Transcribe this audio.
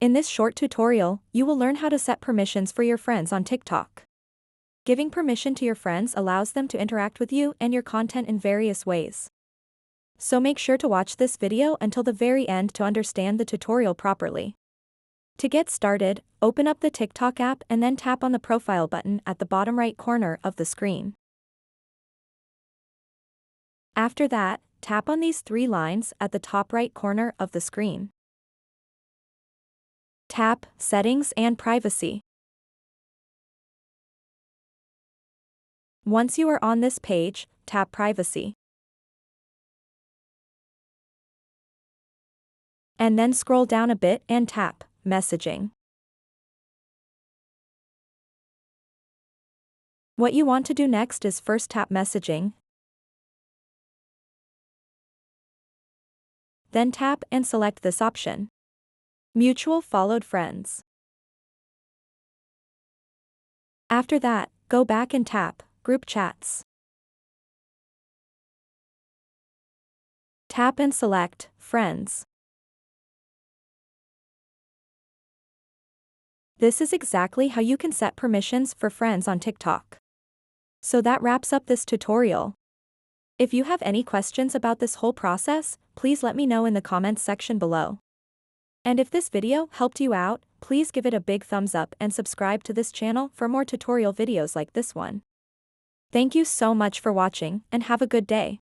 In this short tutorial, you will learn how to set permissions for your friends on TikTok. Giving permission to your friends allows them to interact with you and your content in various ways. So make sure to watch this video until the very end to understand the tutorial properly. To get started, open up the TikTok app and then tap on the profile button at the bottom right corner of the screen. After that, tap on these three lines at the top right corner of the screen. Tap Settings and Privacy. Once you are on this page, tap Privacy. And then scroll down a bit and tap Messaging. What you want to do next is first tap Messaging, then tap and select this option, Mutual Followed Friends. After that, go back and tap Group Chats. Tap and select Friends. This is exactly how you can set permissions for friends on TikTok. So that wraps up this tutorial. If you have any questions about this whole process, please let me know in the comments section below. And if this video helped you out, please give it a big thumbs up and subscribe to this channel for more tutorial videos like this one. Thank you so much for watching and have a good day.